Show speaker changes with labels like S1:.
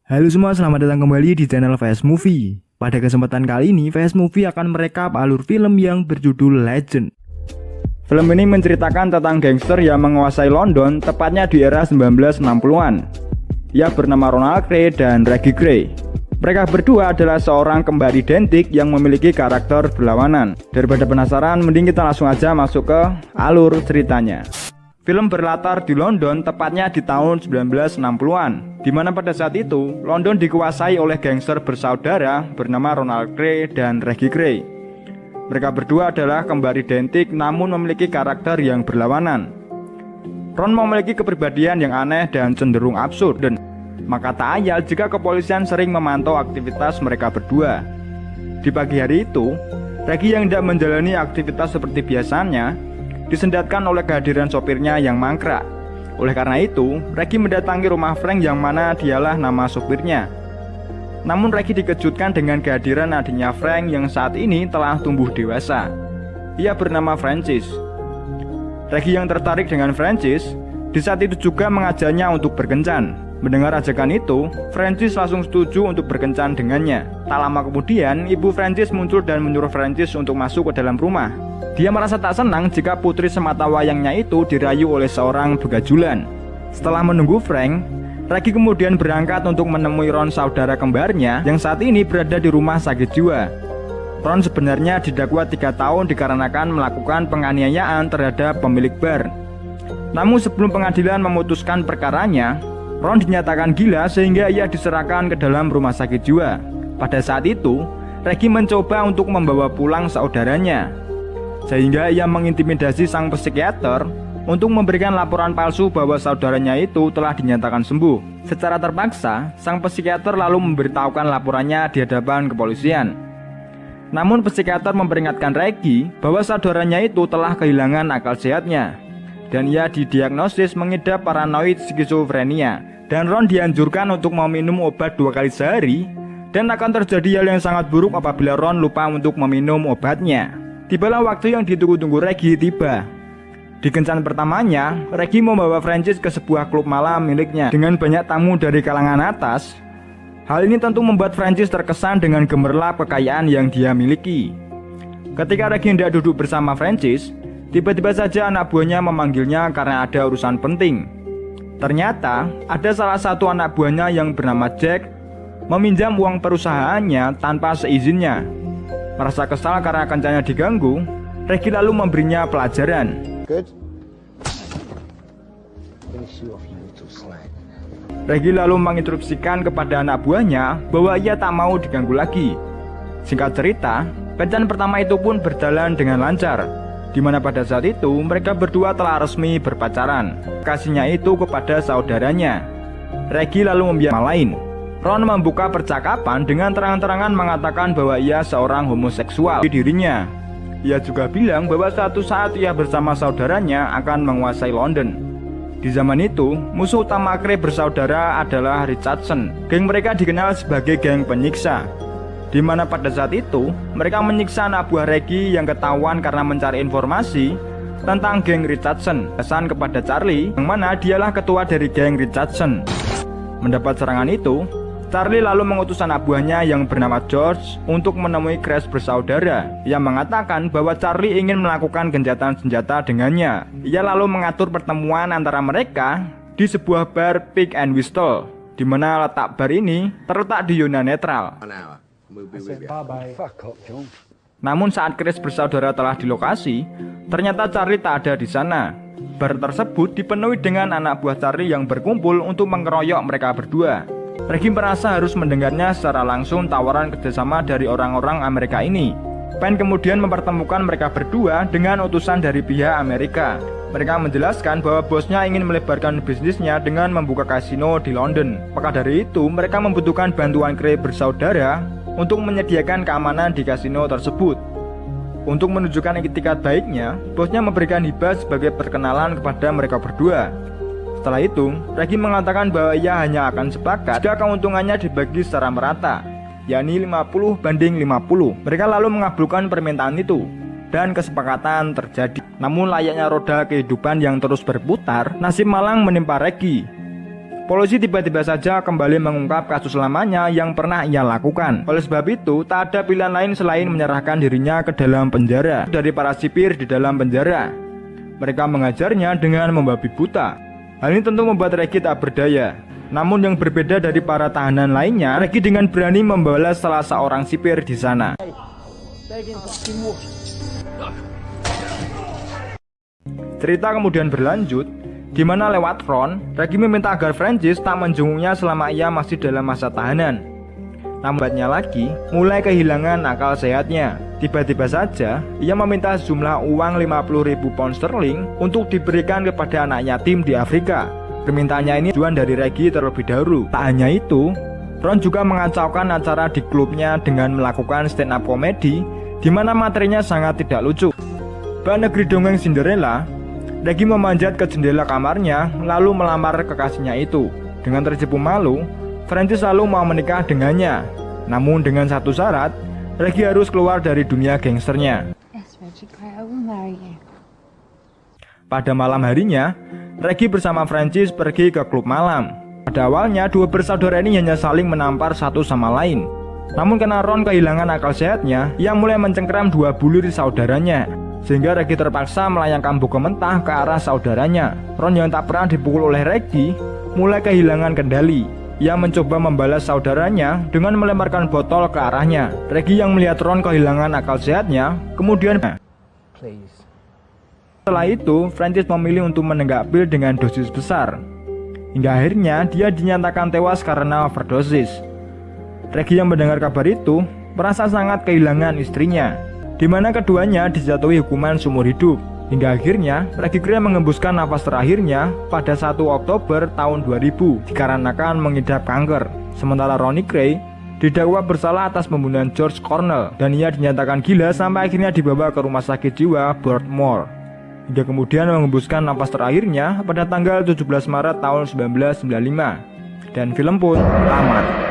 S1: Halo semua, selamat datang kembali di channel VS Movie. Pada kesempatan kali ini, VS Movie akan merekap alur film yang berjudul Legend. Film ini menceritakan tentang gangster yang menguasai London, tepatnya di era 1960-an. Ia bernama Ronald Kray dan Reggie Kray. Mereka berdua adalah seorang kembar identik yang memiliki karakter berlawanan. Daripada penasaran, mending kita langsung aja masuk ke alur ceritanya. Film berlatar di London, tepatnya di tahun 1960-an, di mana pada saat itu London dikuasai oleh gangster bersaudara bernama Ronald Kray dan Reggie Kray. Mereka berdua adalah kembar identik namun memiliki karakter yang berlawanan. Ron memiliki kepribadian yang aneh dan cenderung absurd, dan maka tak ayal jika kepolisian sering memantau aktivitas mereka berdua. Di pagi hari itu, Reggie yang tidak menjalani aktivitas seperti biasanya disendatkan oleh kehadiran sopirnya yang mangkrak. Oleh karena itu, Reggie mendatangi rumah Frank yang mana dialah nama sopirnya. Namun Reggie dikejutkan dengan kehadiran adiknya Frank yang saat ini telah tumbuh dewasa. Ia bernama Francis. Reggie yang tertarik dengan Francis, di saat itu juga mengajaknya untuk berkencan. Mendengar ajakan itu, Francis langsung setuju untuk berkencan dengannya. Tak lama kemudian, ibu Francis muncul dan menyuruh Francis untuk masuk ke dalam rumah. Dia merasa tak senang jika putri semata wayangnya itu dirayu oleh seorang begajulan. Setelah menunggu Frank, Reggie kemudian berangkat untuk menemui Ron, saudara kembarnya yang saat ini berada di rumah sakit jiwa. Ron sebenarnya didakwa 3 tahun dikarenakan melakukan penganiayaan terhadap pemilik bar. Namun sebelum pengadilan memutuskan perkaranya, Ron dinyatakan gila sehingga ia diserahkan ke dalam rumah sakit jiwa. Pada saat itu, Reggie mencoba untuk membawa pulang saudaranya, sehingga ia mengintimidasi sang psikiater untuk memberikan laporan palsu bahwa saudaranya itu telah dinyatakan sembuh. Secara terpaksa, sang psikiater lalu memberitahukan laporannya di hadapan kepolisian. Namun psikiater memperingatkan Reggie bahwa saudaranya itu telah kehilangan akal sehatnya, dan ia didiagnosis mengidap paranoid skizofrenia. Dan Ron dianjurkan untuk meminum obat 2 kali sehari, dan akan terjadi hal yang sangat buruk apabila Ron lupa untuk meminum obatnya. Tibalah waktu yang ditunggu-tunggu Reggie tiba. Di kencan pertamanya, Reggie membawa Francis ke sebuah klub malam miliknya dengan banyak tamu dari kalangan atas. Hal ini tentu membuat Francis terkesan dengan gemerlap kekayaan yang dia miliki. Ketika Reggie hendak duduk bersama Francis, tiba-tiba saja anak buahnya memanggilnya karena ada urusan penting. Ternyata ada salah satu anak buahnya yang bernama Jack meminjam uang perusahaannya tanpa seizinnya. Merasa kesal karena kencannya diganggu, Reggie lalu memberinya pelajaran. Reggie lalu menginstruksikan kepada anak buahnya bahwa ia tak mau diganggu lagi. Singkat cerita, kencan pertama itu pun berjalan dengan lancar, di mana pada saat itu mereka berdua telah resmi berpacaran. Kasihnya itu kepada saudaranya. Reggie lalu membiarkan lain. Ron membuka percakapan dengan terang-terangan mengatakan bahwa ia seorang homoseksual di dirinya. Ia juga bilang bahwa suatu saat ia bersama saudaranya akan menguasai London. Di zaman itu, musuh utama Kray bersaudara adalah Richardson. Geng mereka dikenal sebagai geng penyiksa, di mana pada saat itu mereka menyiksa anak buah Reggie yang ketahuan karena mencari informasi tentang geng Richardson. Pesan kepada Charlie, yang mana dialah ketua dari geng Richardson. Mendapat serangan itu, Charlie lalu mengutus anak buahnya yang bernama George untuk menemui Kray bersaudara. Ia mengatakan bahwa Charlie ingin melakukan gencatan senjata dengannya. Ia lalu mengatur pertemuan antara mereka di sebuah bar Pig and Whistle, di mana letak bar ini terletak di zona netral. Namun saat Chris bersaudara telah di lokasi, ternyata Charlie tak ada di sana. Bar tersebut dipenuhi dengan anak buah Charlie yang berkumpul untuk mengeroyok mereka berdua. Reggie merasa harus mendengarnya secara langsung tawaran kerjasama dari orang-orang Amerika ini. Penn kemudian mempertemukan mereka berdua dengan utusan dari pihak Amerika. Mereka menjelaskan bahwa bosnya ingin melebarkan bisnisnya dengan membuka kasino di London. Maka dari itu, mereka membutuhkan bantuan Kray bersaudara untuk menyediakan keamanan di kasino tersebut. Untuk menunjukkan etikat baiknya, bosnya memberikan hibah sebagai perkenalan kepada mereka berdua. Setelah itu, Reggie mengatakan bahwa ia hanya akan sepakat jika keuntungannya dibagi secara merata, yakni 50-50. Mereka lalu mengabulkan permintaan itu, dan kesepakatan terjadi. Namun layaknya roda kehidupan yang terus berputar, nasib malang menimpa Reggie. Polisi tiba-tiba saja kembali mengungkap kasus lamanya yang pernah ia lakukan. Oleh sebab itu, tak ada pilihan lain selain menyerahkan dirinya ke dalam penjara dari para sipir di dalam penjara. Mereka mengajarnya dengan membabi buta. Hal ini tentu membuat Reggie tak berdaya. Namun yang berbeda dari para tahanan lainnya, Reggie dengan berani membalas salah seorang sipir di sana. Cerita kemudian berlanjut, di mana lewat Ron, Reggie meminta agar Francis tak menjenguknya selama ia masih dalam masa tahanan. Lambatnya lagi, mulai kehilangan akal sehatnya. Tiba-tiba saja, ia meminta sejumlah uang 50.000 pound sterling untuk diberikan kepada anak yatim di Afrika. Permintaannya ini tujuan dari Reggie terlebih dahulu. Tak hanya itu, Ron juga mengacaukan acara di klubnya dengan melakukan stand up komedi, di mana materinya sangat tidak lucu. Di negeri dongeng Cinderella, Reggie memanjat ke jendela kamarnya lalu melamar kekasihnya itu. Dengan tercepu malu, Francis lalu mau menikah dengannya. Namun dengan satu syarat, Reggie harus keluar dari dunia gangsternya. Pada malam harinya, Reggie bersama Francis pergi ke klub malam. Pada awalnya, dua bersaudara ini hanya saling menampar satu sama lain. Namun karena Ron kehilangan akal sehatnya, ia mulai mencengkeram dua bulir saudaranya. Sehingga Reggie terpaksa melayangkan buku mentah ke arah saudaranya. Ron yang tak pernah dipukul oleh Reggie mulai kehilangan kendali. Ia mencoba membalas saudaranya dengan melemparkan botol ke arahnya. Reggie yang melihat Ron kehilangan akal sehatnya kemudian Setelah itu, Francis memilih untuk menenggak pil dengan dosis besar. Hingga akhirnya dia dinyatakan tewas karena overdosis. Reggie yang mendengar kabar itu merasa sangat kehilangan istrinya, di mana keduanya dijatuhi hukuman seumur hidup. Hingga akhirnya Reggie Gray mengembuskan nafas terakhirnya pada 1 Oktober tahun 2000 dikarenakan mengidap kanker. Sementara Ronnie Gray didakwa bersalah atas pembunuhan George Cornell dan ia dinyatakan gila sampai akhirnya dibawa ke rumah sakit jiwa Broadmoor. Hingga kemudian mengembuskan nafas terakhirnya pada tanggal 17 Maret tahun 1995 dan film pun tamat.